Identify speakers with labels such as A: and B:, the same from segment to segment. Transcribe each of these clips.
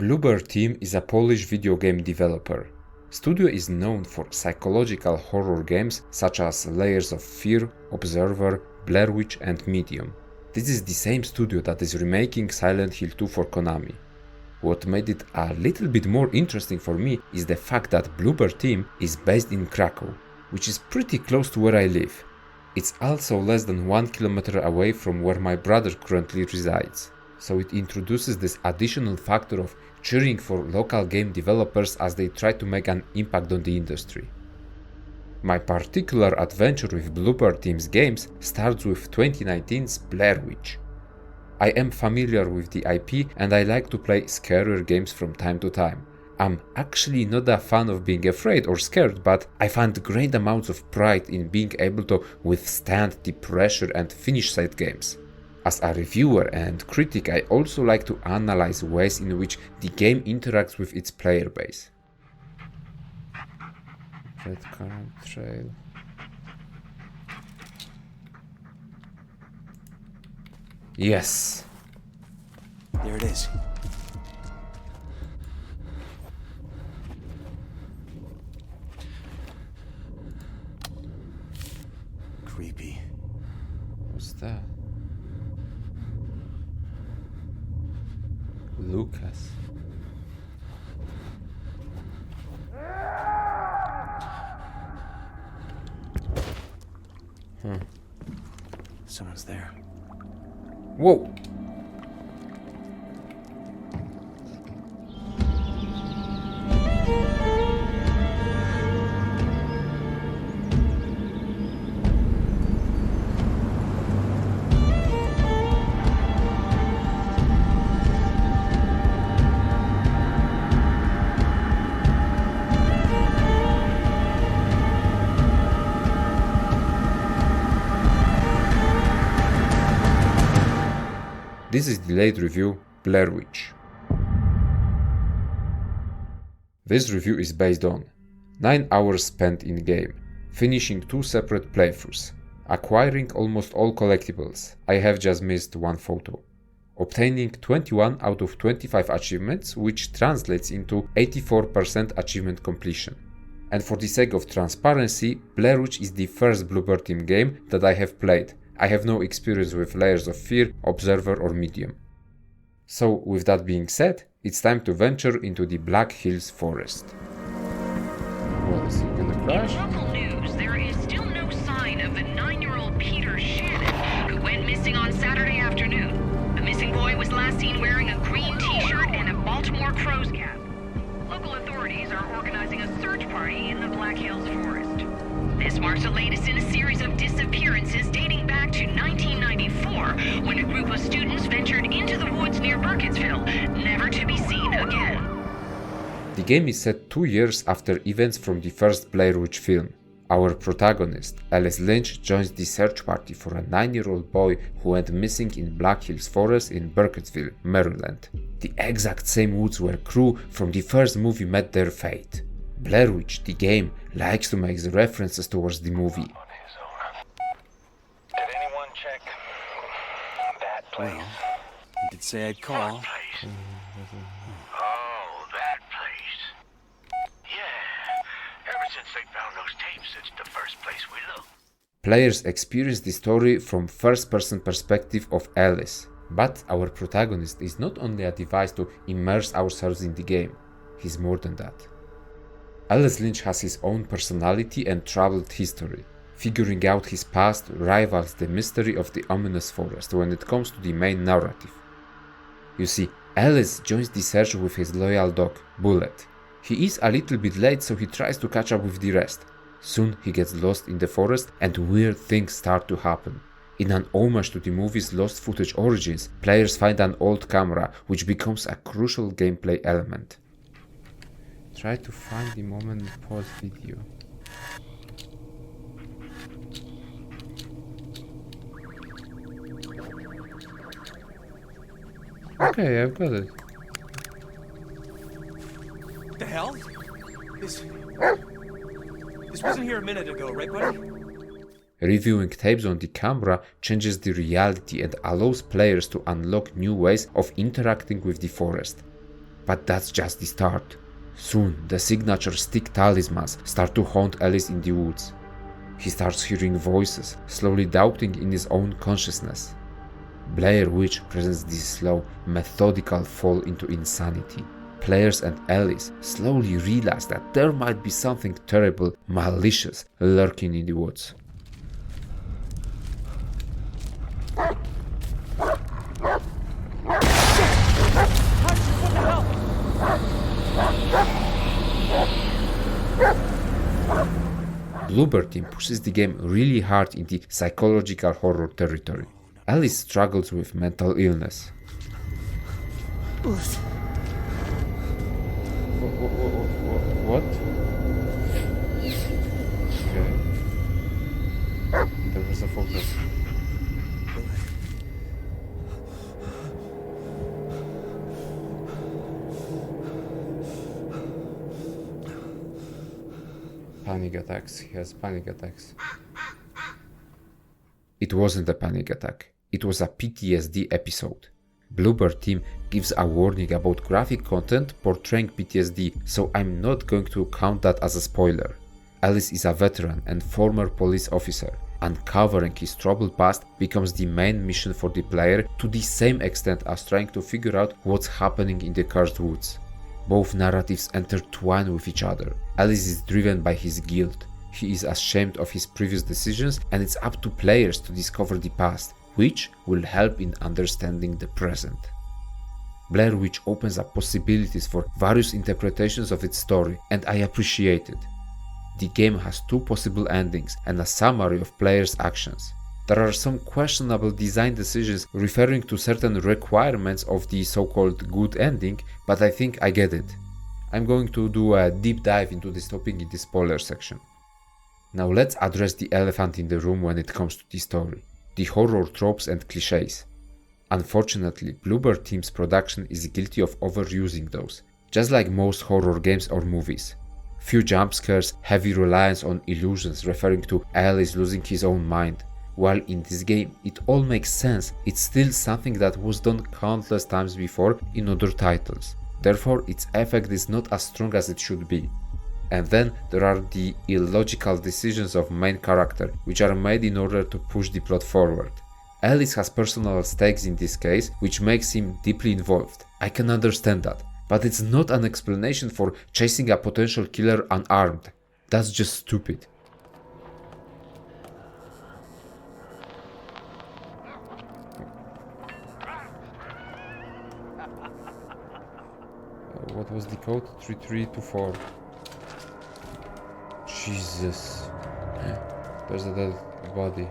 A: Bluebird Team is a Polish video game developer. Studio is known for psychological horror games such as Layers of Fear, Observer, Blair Witch and Medium. This is the same studio that is remaking Silent Hill 2 for Konami. What made it a little bit more interesting for me is the fact that Bluebird Team is based in Krakow, which is pretty close to where I live. It's also less than 1 kilometer away from where my brother currently resides. So it introduces this additional factor of cheering for local game developers as they try to make an impact on the industry. My particular adventure with Bluebird Team's games starts with 2019's Blair Witch. I am familiar with the IP and I like to play scarier games from time to time. I'm actually not a fan of being afraid or scared, but I find great amounts of pride in being able to withstand the pressure and finish said games. As a reviewer and critic, I also like to analyze ways in which the game interacts with its player base. Red current trail. Yes!
B: There it is. Creepy.
A: What's that? Lucas.
B: Someone's there.
A: Whoa! This is delayed review, Blair Witch. This review is based on 9 hours spent in game, finishing 2 separate playthroughs, acquiring almost all collectibles, I have just missed 1 photo, obtaining 21 out of 25 achievements, which translates into 84% achievement completion. And for the sake of transparency, Blair Witch is the first Bluebird Team game that I have played. I have no experience with Layers of Fear, Observer or Medium. So with that being said, it's time to venture into the Black Hills forest. What, is he gonna crash?
C: In local news, there is still no sign of the 9-year-old Peter Shannon, who went missing on Saturday afternoon. The missing boy was last seen wearing a green t-shirt and a Baltimore Crows cap. Local authorities are organizing a search party in the Black Hills forest. This marks the latest in a series of disappearances dating back to 1994, when a group of students ventured into the woods near Burkittsville, never to be seen again.
A: The game is set 2 years after events from the first Blair Witch film. Our protagonist, Alice Lynch, joins the search party for a 9-year-old boy who went missing in Black Hills Forest in Burkittsville, Maryland. The exact same woods where crew from the first movie met their fate. Blair Witch, the game, likes to make references towards the movie.
D: Did anyone check that place?
B: Well, you did say I'd call.
D: What place? Oh, that place. Yeah. Ever since they found those tapes, it's the first place we looked.
A: Players experience the story from first-person perspective of Alice, but our protagonist is not only a device to immerse ourselves in the game, he's more than that. Alice Lynch has his own personality and troubled history. Figuring out his past rivals the mystery of the ominous forest when it comes to the main narrative. You see, Alice joins the search with his loyal dog, Bullet. He is a little bit late, so he tries to catch up with the rest. Soon he gets lost in the forest and weird things start to happen. In an homage to the movie's lost footage origins, players find an old camera, which becomes a crucial gameplay element. Try to find the moment and pause video. Okay, I've got it.
B: The hell? This wasn't here a minute ago, right, buddy?
A: Reviewing tapes on the camera changes the reality and allows players to unlock new ways of interacting with the forest. But that's just the start. Soon, the signature stick talismans start to haunt Alice in the woods. He starts hearing voices, slowly doubting in his own consciousness. Blair Witch presents this slow, methodical fall into insanity. Players and Alice slowly realize that there might be something terrible, malicious, lurking in the woods.
B: What the hell?
A: Bloober team pushes the game really hard in the psychological horror territory. Alice struggles with mental illness. What? Okay. There was a focus. Panic attacks. He has panic attacks. It wasn't a panic attack. It was a PTSD episode. Bloober team gives a warning about graphic content portraying PTSD, so I'm not going to count that as a spoiler. Alice is a veteran and former police officer. Uncovering his troubled past becomes the main mission for the player to the same extent as trying to figure out what's happening in the cursed woods. Both narratives intertwine with each other. Alice is driven by his guilt. He is ashamed of his previous decisions, and it's up to players to discover the past, which will help in understanding the present. Blair Witch opens up possibilities for various interpretations of its story, and I appreciate it. The game has 2 possible endings and a summary of players' actions. There are some questionable design decisions referring to certain requirements of the so-called good ending, but I think I get it. I'm going to do a deep dive into this topic in the spoiler section. Now let's address the elephant in the room when it comes to the story. The horror tropes and clichés. Unfortunately, Bloober team's production is guilty of overusing those, just like most horror games or movies. Few jump scares, heavy reliance on illusions referring to Alice losing his own mind. While in this game it all makes sense, it's still something that was done countless times before in other titles. Therefore, its effect is not as strong as it should be. And then there are the illogical decisions of main character, which are made in order to push the plot forward. Alice has personal stakes in this case, which makes him deeply involved. I can understand that, but it's not an explanation for chasing a potential killer unarmed. That's just stupid. What was the code? 3324. Jesus. There's a dead body.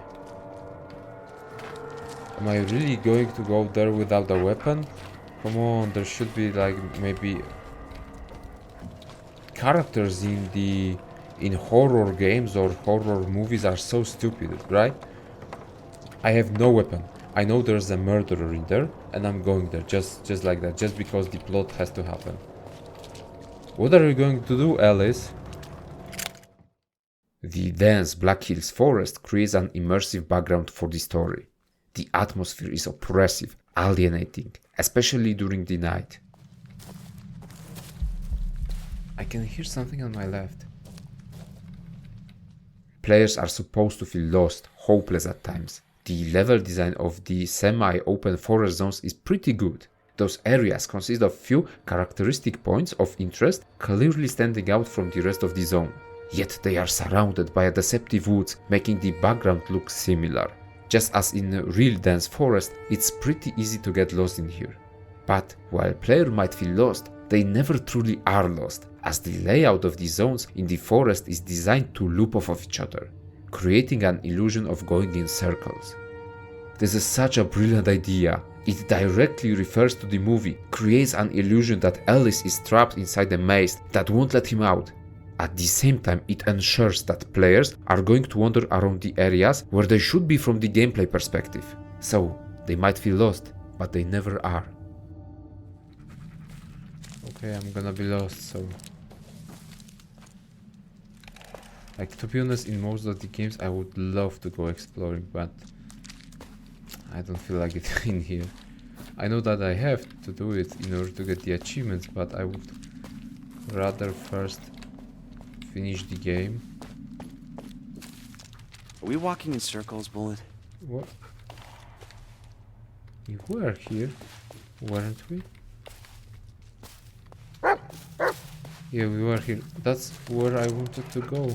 A: Am I really going to go there without a weapon? Come on, there should be like maybe characters in horror games or horror movies are so stupid, right? I have no weapon. I know there's a murderer in there and I'm going there just like that, just because the plot has to happen. What are you going to do, Alice? The dense Black Hills forest creates an immersive background for the story. The atmosphere is oppressive, alienating, especially during the night. I can hear something on my left. Players are supposed to feel lost, hopeless at times. The level design of the semi-open forest zones is pretty good. Those areas consist of few characteristic points of interest clearly standing out from the rest of the zone. Yet they are surrounded by a deceptive woods, making the background look similar. Just as in a real dense forest, it's pretty easy to get lost in here. But while player might feel lost, they never truly are lost, as the layout of the zones in the forest is designed to loop off of each other, creating an illusion of going in circles. This is such a brilliant idea. It directly refers to the movie, creates an illusion that Alice is trapped inside a maze that won't let him out. At the same time, it ensures that players are going to wander around the areas where they should be from the gameplay perspective. So, they might feel lost, but they never are. Okay, I'm gonna be lost, so... Like, to be honest, in most of the games I would love to go exploring, but... I don't feel like it in here. I know that I have to do it in order to get the achievements, but I would rather first finish the game.
E: Are we walking in circles, Bullet?
A: What? We were here, weren't we? Yeah, we were here. That's where I wanted to go.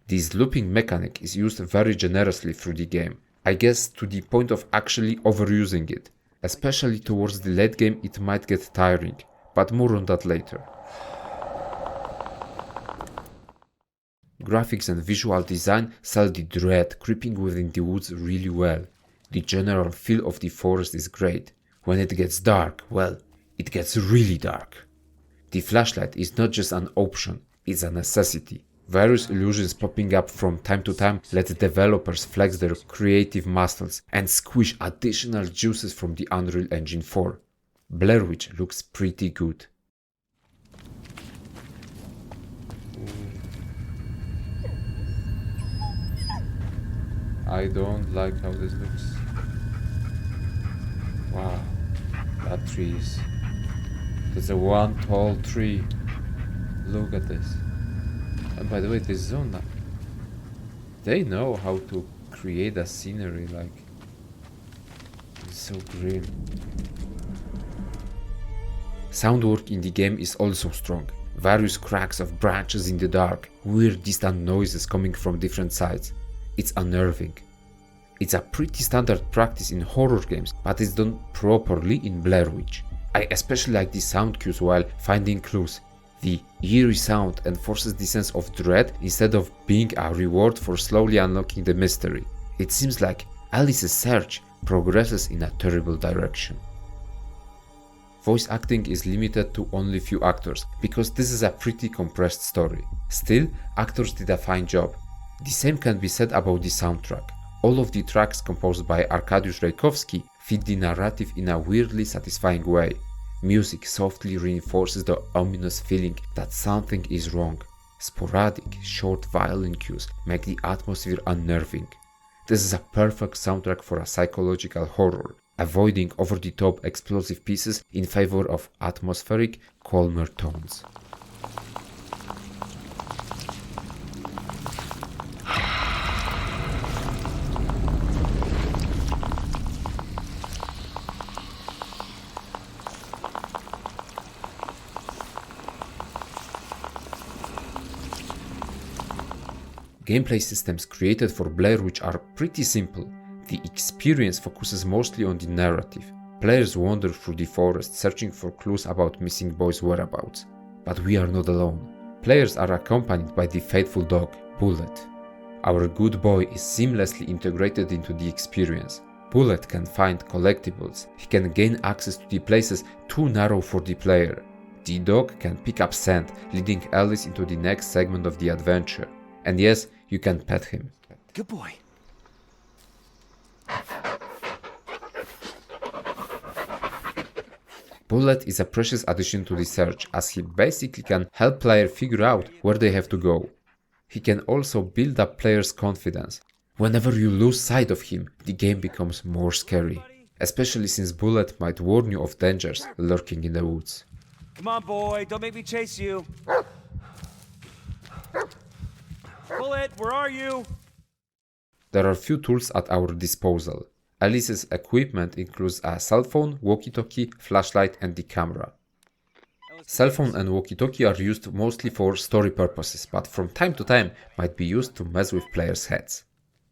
A: This looping mechanic is used very generously through the game. I guess to the point of actually overusing it. Especially towards the late game it might get tiring, but more on that later. Graphics and visual design sell the dread creeping within the woods really well. The general feel of the forest is great. When it gets dark, well, it gets really dark. The flashlight is not just an option, it's a necessity. Various illusions popping up from time to time let developers flex their creative muscles and squish additional juices from the Unreal Engine 4. Blair Witch looks pretty good. I don't like how this looks. Wow, that tree is... That's a one tall tree. Look at this. And by the way, this zone, they know how to create a scenery, like, it's so green. Sound work in the game is also strong. Various cracks of branches in the dark, weird distant noises coming from different sides. It's unnerving. It's a pretty standard practice in horror games, but it's done properly in Blair Witch. I especially like the sound cues while finding clues. The eerie sound enforces the sense of dread instead of being a reward for slowly unlocking the mystery. It seems like Alice's search progresses in a terrible direction. Voice acting is limited to only few actors, because this is a pretty compressed story. Still, actors did a fine job. The same can be said about the soundtrack. All of the tracks composed by Arkadiusz Rejkowski fit the narrative in a weirdly satisfying way. Music softly reinforces the ominous feeling that something is wrong. Sporadic, short violin cues make the atmosphere unnerving. This is a perfect soundtrack for a psychological horror, avoiding over-the-top explosive pieces in favor of atmospheric, calmer tones. Gameplay systems created for Blair Witch are pretty simple. The experience focuses mostly on the narrative. Players wander through the forest searching for clues about missing boys' whereabouts. But we are not alone. Players are accompanied by the faithful dog, Bullet. Our good boy is seamlessly integrated into the experience. Bullet can find collectibles. He can gain access to the places too narrow for the player. The dog can pick up scent, leading Alice into the next segment of the adventure. And yes, you can pet him.
E: Good boy.
A: Bullet is a precious addition to the search, as he basically can help player figure out where they have to go. He can also build up players' confidence. Whenever you lose sight of him, the game becomes more scary, especially since Bullet might warn you of dangers lurking in the woods.
B: Come on, boy, don't make me chase you. Bullet, where are you?
A: There are few tools at our disposal. Alice's equipment includes a cell phone, walkie-talkie, flashlight and the camera. Cell phone and walkie-talkie are used mostly for story purposes, but from time to time might be used to mess with players' heads.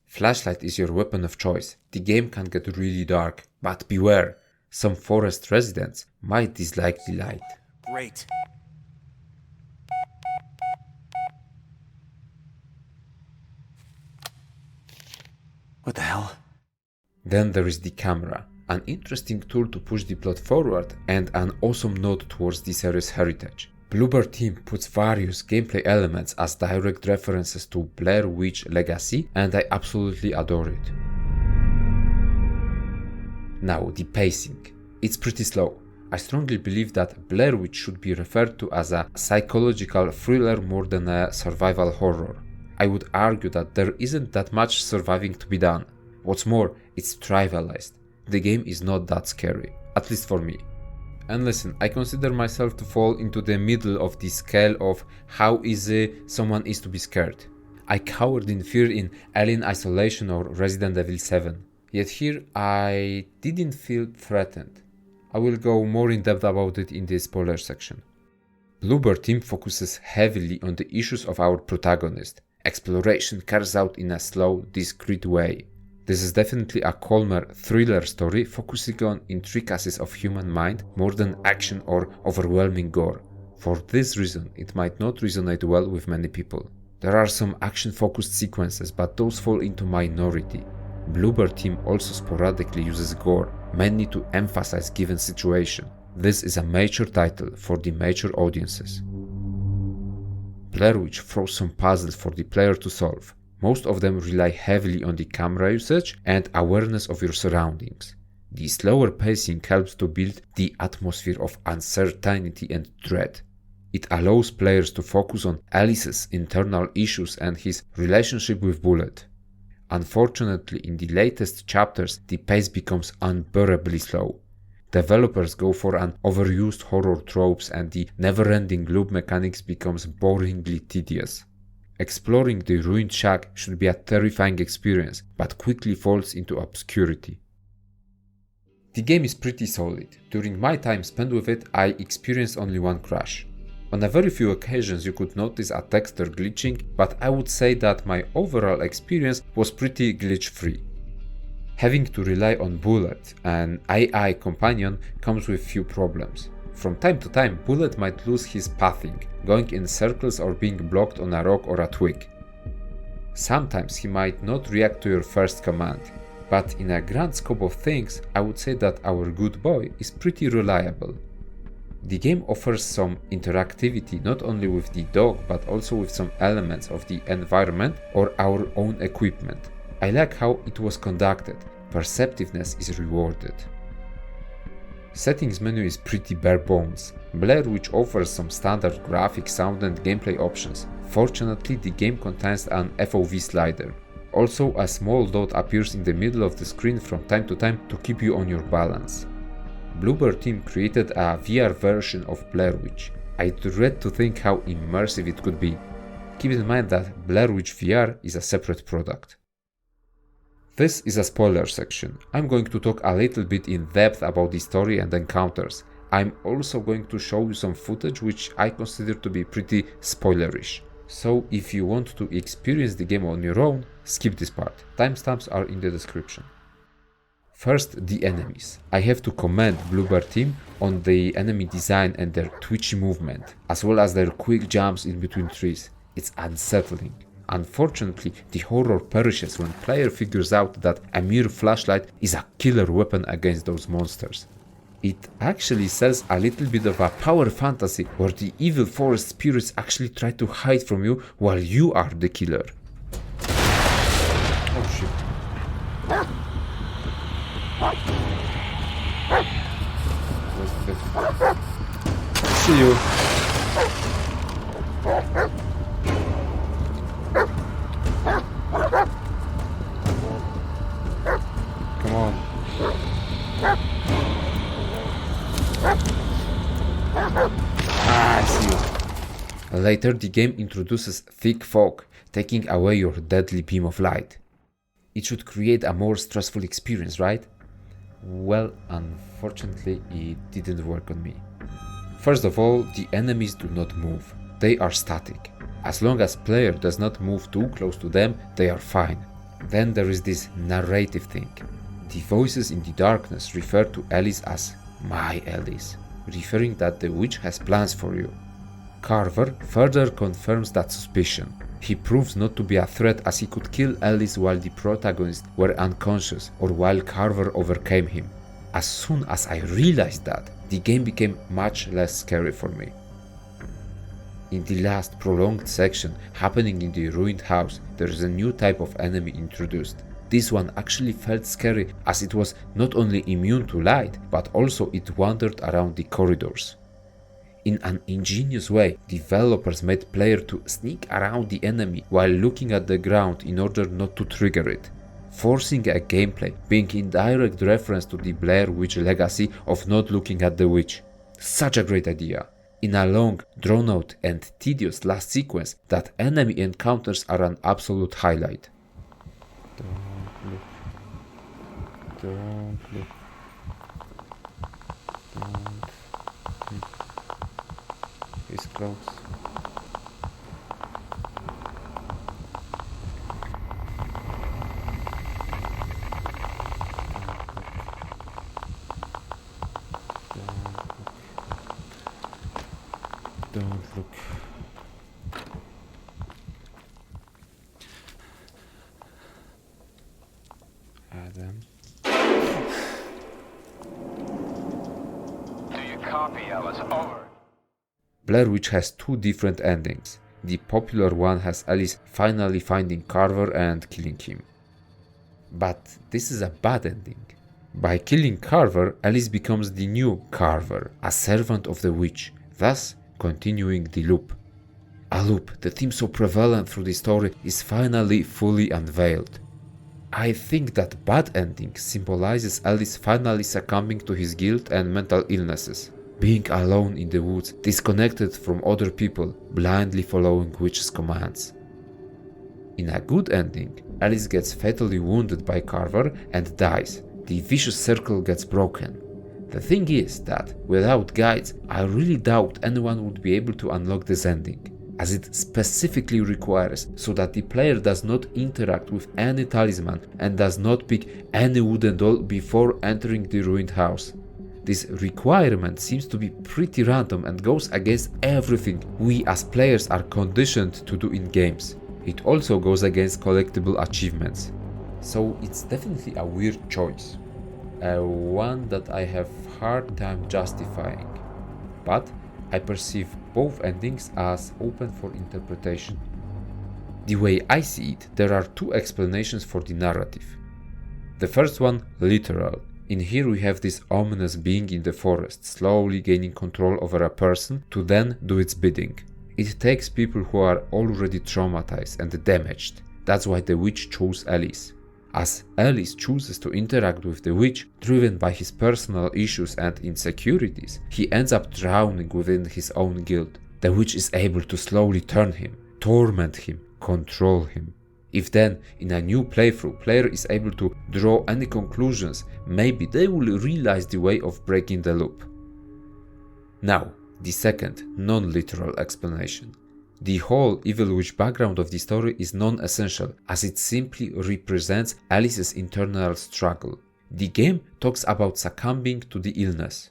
A: Flashlight is your weapon of choice. The game can get really dark, but beware, some forest residents might dislike the light.
B: Great.
E: What the hell?
A: Then there is the camera, an interesting tool to push the plot forward and an awesome nod towards the series' heritage. Bloober team puts various gameplay elements as direct references to Blair Witch Legacy, and I absolutely adore it. Now, the pacing. It's pretty slow. I strongly believe that Blair Witch should be referred to as a psychological thriller more than a survival horror. I would argue that there isn't that much surviving to be done. What's more, it's trivialized. The game is not that scary. at least for me. And listen, I consider myself to fall into the middle of the scale of how easy someone is to be scared. I cowered in fear in Alien Isolation or Resident Evil 7. Yet here I didn't feel threatened. I will go more in depth about it in the spoiler section. Bluebird team focuses heavily on the issues of our protagonist. Exploration carries out in a slow, discreet way. This is definitely a calmer thriller story focusing on intricacies of human mind more than action or overwhelming gore. For this reason, it might not resonate well with many people. There are some action-focused sequences, but those fall into minority. Bluebird team also sporadically uses gore, mainly to emphasize given situation. This is a mature title for the mature audiences. Blair Witch throws some puzzles for the player to solve. Most of them rely heavily on the camera usage and awareness of your surroundings. The slower pacing helps to build the atmosphere of uncertainty and dread. It allows players to focus on Alice's internal issues and his relationship with Bullet. Unfortunately, in the latest chapters, the pace becomes unbearably slow. Developers go for an overused horror tropes and the never-ending loop mechanics becomes boringly tedious. Exploring the ruined shack should be a terrifying experience, but quickly falls into obscurity. The game is pretty solid. During my time spent with it, I experienced only one crash. On a very few occasions you could notice a texture glitching, but I would say that my overall experience was pretty glitch-free. Having to rely on Bullet, an AI companion, comes with few problems. From time to time, Bullet might lose his pathing, going in circles or being blocked on a rock or a twig. Sometimes he might not react to your first command, but in a grand scope of things, I would say that our good boy is pretty reliable. The game offers some interactivity not only with the dog but also with some elements of the environment or our own equipment. I like how it was conducted. Perceptiveness is rewarded. Settings menu is pretty bare bones. Blair Witch offers some standard graphic, sound and gameplay options. Fortunately, the game contains an FOV slider. Also, a small dot appears in the middle of the screen from time to time to keep you on your balance. Bluebird team created a VR version of Blair Witch. I dread to think how immersive it could be. Keep in mind that Blair Witch VR is a separate product. This is a spoiler section. I'm going to talk a little bit in depth about the story and encounters. I'm also going to show you some footage which I consider to be pretty spoilerish. So if you want to experience the game on your own, skip this part. Timestamps are in the description. First, the enemies. I have to commend Bluebird team on the enemy design and their twitchy movement, as well as their quick jumps in between trees. It's unsettling. Unfortunately, the horror perishes when player figures out that a mere flashlight is a killer weapon against those monsters. It actually sells a little bit of a power fantasy where the evil forest spirits actually try to hide from you while you are the killer. Oh shit. See you. Come on. I see you. Later, the game introduces thick fog, taking away your deadly beam of light. It should create a more stressful experience, right? Well, unfortunately, it didn't work on me. First of all, the enemies do not move. They are static. As long as player does not move too close to them, they are fine. Then there is this narrative thing. The voices in the darkness refer to Alice as my Alice, referring that the witch has plans for you. Carver further confirms that suspicion. He proves not to be a threat as he could kill Alice while the protagonists were unconscious or while Carver overcame him. As soon as I realized that, the game became much less scary for me. In the last prolonged section happening in the ruined house, there is a new type of enemy introduced. This one actually felt scary as it was not only immune to light, but also it wandered around the corridors. In an ingenious way, developers made player to sneak around the enemy while looking at the ground in order not to trigger it. forcing a gameplay, being in direct reference to the Blair Witch legacy of not looking at the witch. Such a great idea. In a long, drawn-out and tedious last sequence, that enemy encounters are an absolute highlight. Don't look. Don't look. Don't look. He's close. Don't look. Adam.
D: Do you copy, Alice? Over.
A: Blair Witch has two different endings. The popular one has Alice finally finding Carver and killing him. But this is a bad ending. By killing Carver, Alice becomes the new Carver, a servant of the witch, thus continuing the loop. A loop, the theme so prevalent through the story, is finally fully unveiled. I think that bad ending symbolizes Alice finally succumbing to his guilt and mental illnesses, being alone in the woods, disconnected from other people, blindly following witch's commands. In a good ending, Alice gets fatally wounded by Carver and dies. The vicious circle gets broken. The thing is that, without guides, I really doubt anyone would be able to unlock this ending, as it specifically requires so that the player does not interact with any talisman and does not pick any wooden doll before entering the ruined house. This requirement seems to be pretty random and goes against everything we as players are conditioned to do in games. It also goes against collectible achievements. So it's definitely a weird choice. One that I have hard time justifying. But I perceive both endings as open for interpretation. The way I see it, there are two explanations for the narrative. The first one, literal. In here we have this ominous being in the forest, slowly gaining control over a person to then do its bidding. It takes people who are already traumatized and damaged. That's why the witch chose Alice. As Alice chooses to interact with the witch, driven by his personal issues and insecurities, he ends up drowning within his own guilt. The witch is able to slowly turn him, torment him, control him. If then, in a new playthrough, player is able to draw any conclusions, maybe they will realize the way of breaking the loop. Now, the second, non-literal explanation. The whole Evil Witch background of the story is non-essential, as it simply represents Alice's internal struggle. The game talks about succumbing to the illness.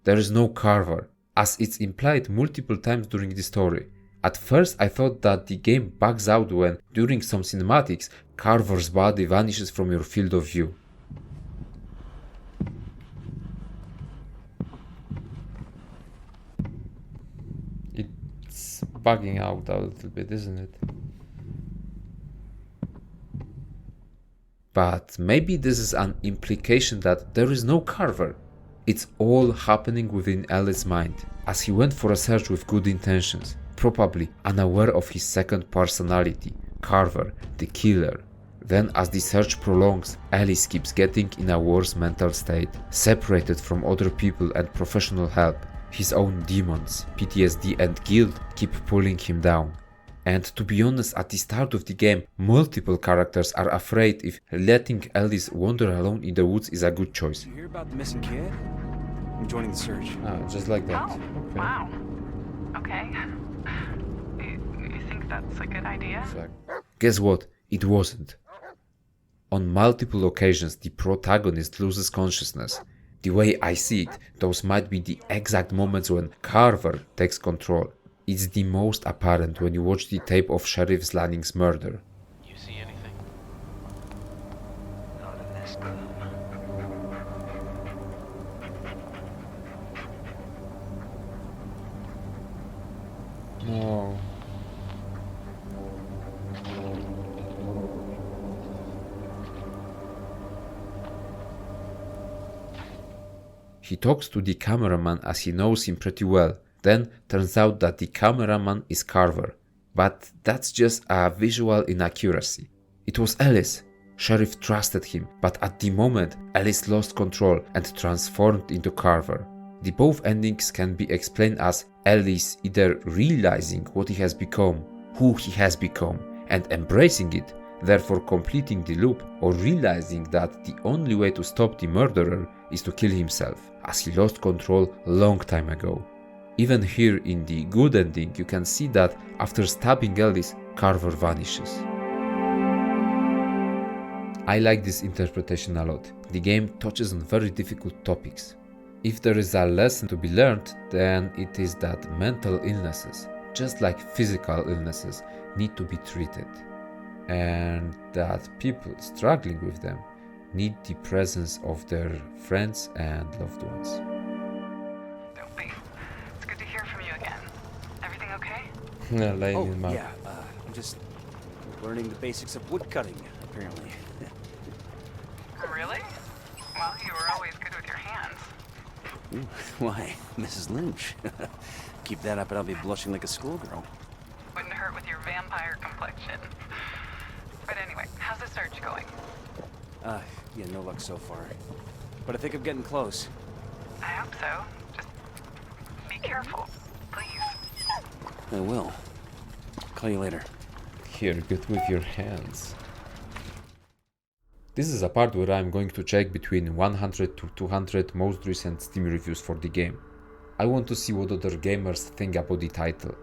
A: There is no Carver, as it's implied multiple times during the story. At first I thought that the game bugs out when, during some cinematics, Carver's body vanishes from your field of view. It's bugging out a little bit, isn't it? But maybe this is an implication that there is no Carver. It's all happening within Alice's mind, as he went for a search with good intentions, probably unaware of his second personality, Carver, the killer. Then as the search prolongs, Alice keeps getting in a worse mental state, separated from other people and professional help. His own demons, PTSD and guilt keep pulling him down. And to be honest, at the start of the game, multiple characters are afraid if letting Alice wander alone in the woods is a good choice.
E: Did you hear about the missing kid? I'm joining the search.
A: Just like that.
C: Oh,
A: Okay.
C: wow. Okay. You think that's a good idea?
A: Guess what? It wasn't. On multiple occasions, the protagonist loses consciousness. The way I see it, those might be the exact moments when Carver takes control. It's the most apparent when you watch the tape of Sheriff Lanning's murder.
D: You see anything? Not in this gloom.
A: No. He talks to the cameraman as he knows him pretty well. Then turns out that the cameraman is Carver. But that's just a visual inaccuracy. It was Alice. Sheriff trusted him, but at the moment, Alice lost control and transformed into Carver. The both endings can be explained as Alice either realizing what he has become, who he has become, and embracing it, therefore completing the loop, or realizing that the only way to stop the murderer is to kill himself, as he lost control long time ago. Even here in the good ending, you can see that after stabbing Alice, Carver vanishes. I like this interpretation a lot. The game touches on very difficult topics. If there is a lesson to be learned, then it is that mental illnesses, just like physical illnesses, need to be treated, and that people struggling with them need the presence of their friends and loved ones.
C: Dopey. It's good to hear from you again. Everything okay?
E: Oh, yeah, I'm just learning the basics of woodcutting, apparently.
C: Really? Well, you were always good with your hands.
E: Ooh, why, Mrs. Lynch? Keep that up and I'll be blushing like a schoolgirl.
C: Wouldn't hurt with your vampire complexion. But anyway, how's the search going?
E: Yeah, no luck so far. But I think I'm getting close.
C: I hope so. Just be careful, please.
E: I will. Call you later.
A: Here, good with your hands. This is a part where I'm going to check between 100 to 200 most recent Steam reviews for the game. I want to see what other gamers think about the title.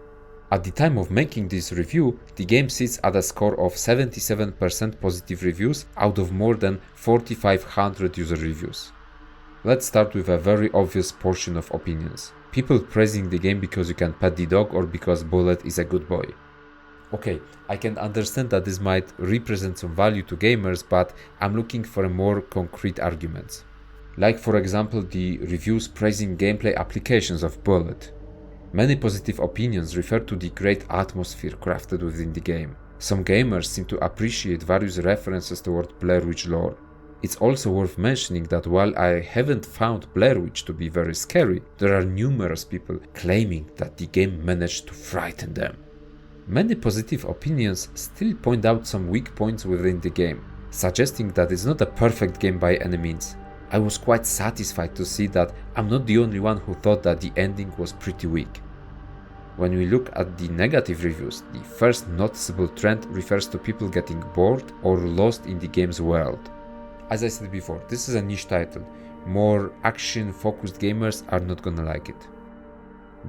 A: At the time of making this review, the game sits at a score of 77% positive reviews out of more than 4,500 user reviews. Let's start with a very obvious portion of opinions. People praising the game because you can pet the dog or because Bullet is a good boy. Okay, I can understand that this might represent some value to gamers, but I'm looking for more concrete arguments. Like for example the reviews praising gameplay applications of Bullet. Many positive opinions refer to the great atmosphere crafted within the game. Some gamers seem to appreciate various references toward Blair Witch lore. It's also worth mentioning that while I haven't found Blair Witch to be very scary, there are numerous people claiming that the game managed to frighten them. Many positive opinions still point out some weak points within the game, suggesting that it's not a perfect game by any means. I was quite satisfied to see that I'm not the only one who thought that the ending was pretty weak. When we look at the negative reviews, the first noticeable trend refers to people getting bored or lost in the game's world. As I said before, this is a niche title. More action-focused gamers are not gonna like it.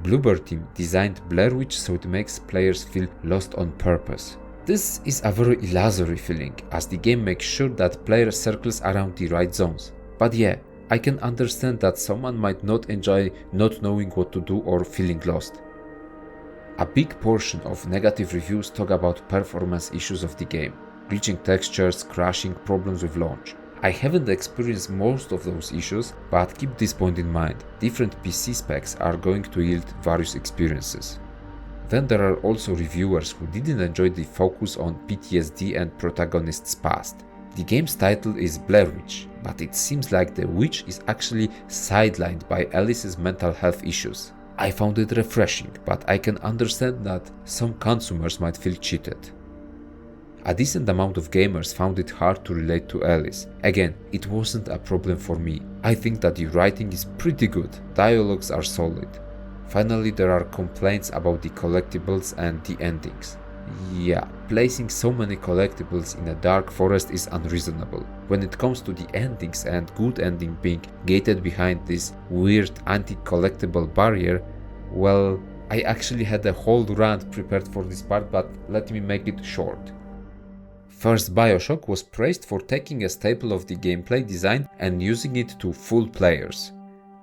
A: Bloober Team designed Blair Witch so it makes players feel lost on purpose. This is a very illusory feeling, as the game makes sure that player circles around the right zones. But yeah, I can understand that someone might not enjoy not knowing what to do or feeling lost. A big portion of negative reviews talk about performance issues of the game, glitching textures, crashing, problems with launch. I haven't experienced most of those issues, but keep this point in mind, different PC specs are going to yield various experiences. Then there are also reviewers who didn't enjoy the focus on PTSD and protagonist's past. The game's title is Blair Witch, but it seems like the witch is actually sidelined by Alice's mental health issues. I found it refreshing, but I can understand that some consumers might feel cheated. A decent amount of gamers found it hard to relate to Alice. Again, it wasn't a problem for me. I think that the writing is pretty good, dialogues are solid. Finally, there are complaints about the collectibles and the endings. Yeah, placing so many collectibles in a dark forest is unreasonable. When it comes to the endings and good ending being gated behind this weird anti-collectible barrier, well, I actually had a whole rant prepared for this part, but let me make it short. First, BioShock was praised for taking a staple of the gameplay design and using it to fool players.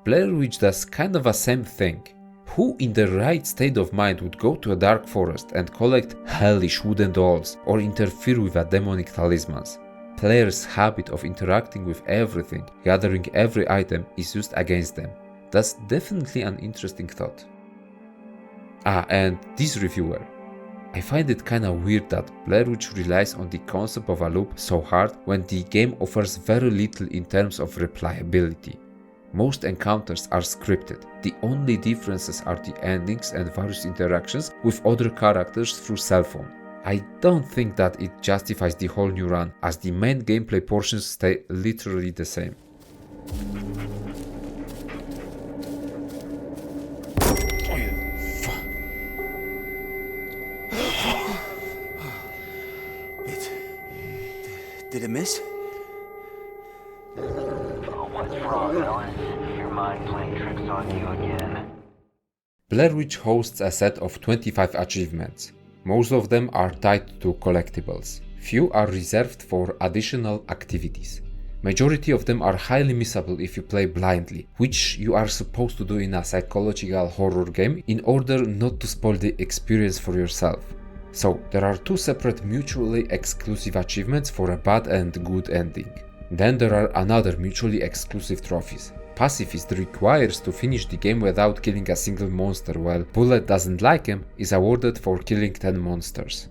A: Blair Witch does kind of a same thing. Who in the right state of mind would go to a dark forest and collect hellish wooden dolls or interfere with a demonic talismans? Players' habit of interacting with everything, gathering every item, is used against them. That's definitely an interesting thought. And this reviewer. I find it kinda weird that Blair Witch relies on the concept of a loop so hard when the game offers very little in terms of replayability. Most encounters are scripted, the only differences are the endings and various interactions with other characters through cell phone. I don't think that it justifies the whole new run, as the main gameplay portions stay literally the same.
E: Did it miss?
D: Oh, what's wrong, Alice? Your mind playing tricks on you again.
A: Blair Witch hosts a set of 25 achievements. Most of them are tied to collectibles. Few are reserved for additional activities. Majority of them are highly missable if you play blindly, which you are supposed to do in a psychological horror game in order not to spoil the experience for yourself. So, there are two separate mutually exclusive achievements for a bad and good ending. Then there are another mutually exclusive trophies. Pacifist requires to finish the game without killing a single monster, while Bullet doesn't like him is awarded for killing 10 monsters.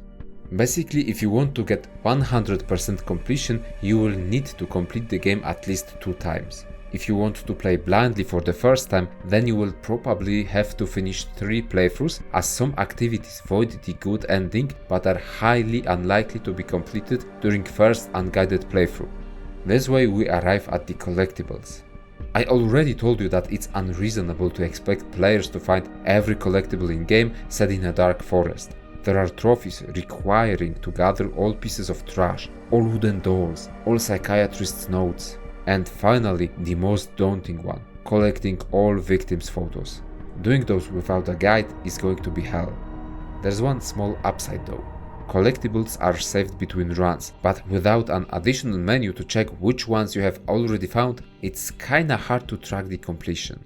A: Basically, if you want to get 100% completion, you will need to complete the game at least 2 times. If you want to play blindly for the first time, then you will probably have to finish 3 playthroughs, as some activities void the good ending but are highly unlikely to be completed during first unguided playthrough. This way we arrive at the collectibles. I already told you that it's unreasonable to expect players to find every collectible in game set in a dark forest. There are trophies requiring to gather all pieces of trash, all wooden doors, all psychiatrist's notes, and finally the most daunting one, collecting all victims' photos. Doing those without a guide is going to be hell. There's one small upside though. Collectibles are saved between runs, but without an additional menu to check which ones you have already found, it's kinda hard to track the completion.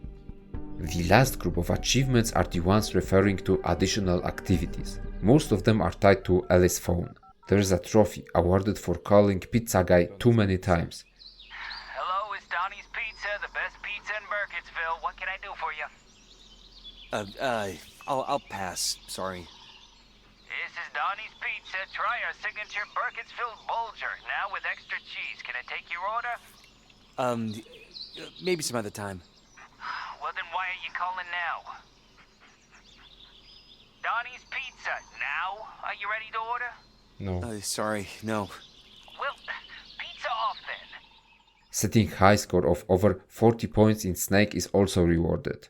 A: The last group of achievements are the ones referring to additional activities. Most of them are tied to Ellie's phone. There is a trophy awarded for calling Pizza Guy too many times.
D: Hello, it's Donnie's Pizza, the best pizza in Burkittsville. What can I do for you?
E: I'll pass. Sorry.
D: This is Donnie's Pizza. Try our signature Burkittsville Bulger, now with extra cheese. Can I take your order?
E: Maybe some other time.
D: Well, then why are you calling now? Donnie's Pizza, now? Are you ready to order?
A: No.
E: Sorry, no.
D: Well, pizza off then.
A: Setting high score of over 40 points in Snake is also rewarded.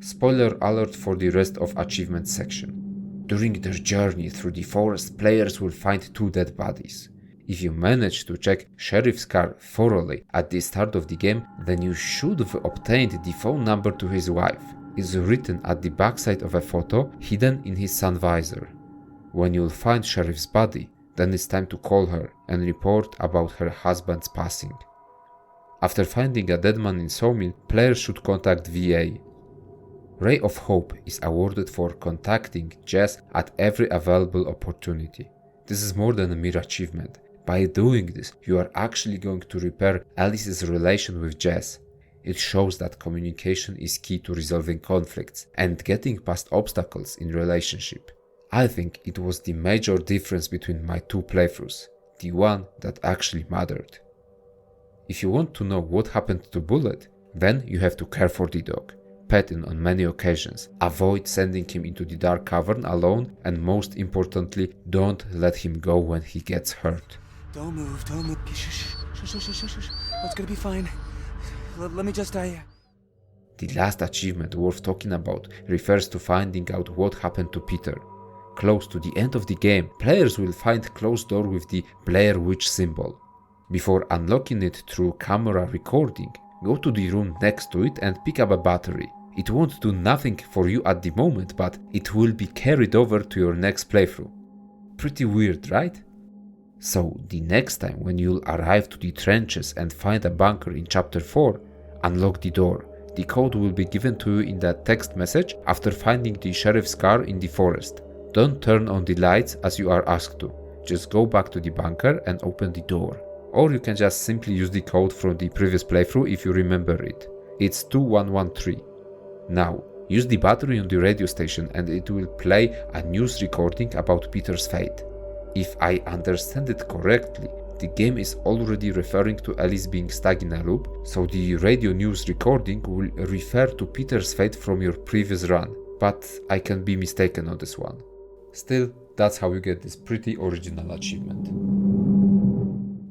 A: Spoiler alert for the rest of achievement section. During their journey through the forest, players will find 2 dead bodies. If you manage to check Sheriff's car thoroughly at the start of the game, then you should have obtained the phone number to his wife. It's written at the backside of a photo hidden in his sun visor. When you'll find Sheriff's body, then it's time to call her and report about her husband's passing. After finding a dead man in Sawmill, players should contact VA. Ray of Hope is awarded for contacting Jess at every available opportunity. This is more than a mere achievement. By doing this, you are actually going to repair Alice's relation with Jess. It shows that communication is key to resolving conflicts and getting past obstacles in relationship. I think it was the major difference between my 2 playthroughs, the one that actually mattered. If you want to know what happened to Bullet, then you have to care for the dog, pet him on many occasions, avoid sending him into the dark cavern alone, and most importantly, don't let him go when he gets hurt.
E: Don't move. Shh. It's gonna be fine. Let me just die.
A: The last achievement worth talking about refers to finding out what happened to Peter. Close to the end of the game, players will find closed door with the Blair Witch symbol. Before unlocking it through camera recording, go to the room next to it and pick up a battery. It won't do nothing for you at the moment, but it will be carried over to your next playthrough. Pretty weird, right? So, the next time when you'll arrive to the trenches and find a bunker in chapter 4, unlock the door. The code will be given to you in that text message after finding the sheriff's car in the forest. Don't turn on the lights as you are asked to. Just go back to the bunker and open the door. Or you can just simply use the code from the previous playthrough if you remember it. It's 2113. Now, use the battery on the radio station and it will play a news recording about Peter's fate. If I understand it correctly, the game is already referring to Alice being stuck in a loop, so the radio news recording will refer to Peter's fate from your previous run, but I can be mistaken on this one. Still, That's how you get this pretty original achievement.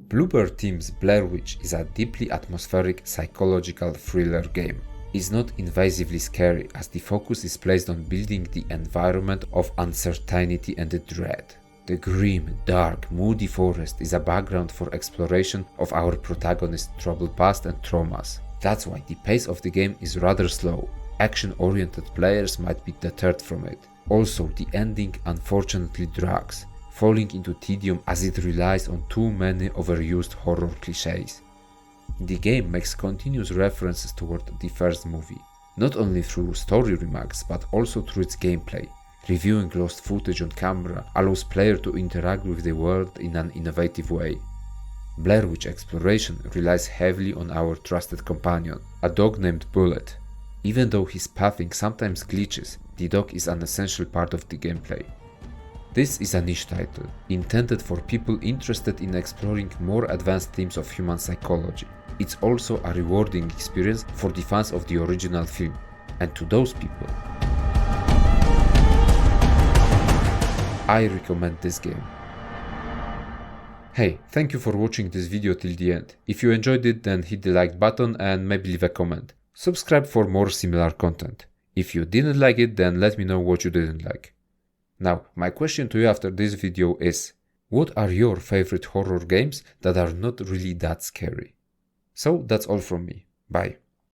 A: Bloober Team's Blair Witch is a deeply atmospheric psychological thriller game. It's not invasively scary as the focus is placed on building the environment of uncertainty and dread. The grim, dark, moody forest is a background for exploration of our protagonist's troubled past and traumas. That's why the pace of the game is rather slow. Action-oriented players might be deterred from it. Also, the ending unfortunately drags, falling into tedium as it relies on too many overused horror cliches. The game makes continuous references toward the first movie, not only through story remarks but also through its gameplay. Reviewing lost footage on camera allows players to interact with the world in an innovative way. Blair Witch exploration relies heavily on our trusted companion, a dog named Bullet. Even though his pathing sometimes glitches, the dog is an essential part of the gameplay. This is a niche title, intended for people interested in exploring more advanced themes of human psychology. It's also a rewarding experience for the fans of the original film, and to those people, I recommend this game. Hey, thank you for watching this video till the end. If you enjoyed it, then hit the like button and maybe leave a comment. Subscribe for more similar content. If you didn't like it, then let me know what you didn't like. Now, my question to you after this video is, what are your favorite horror games that are not really that scary? So that's all from me. Bye.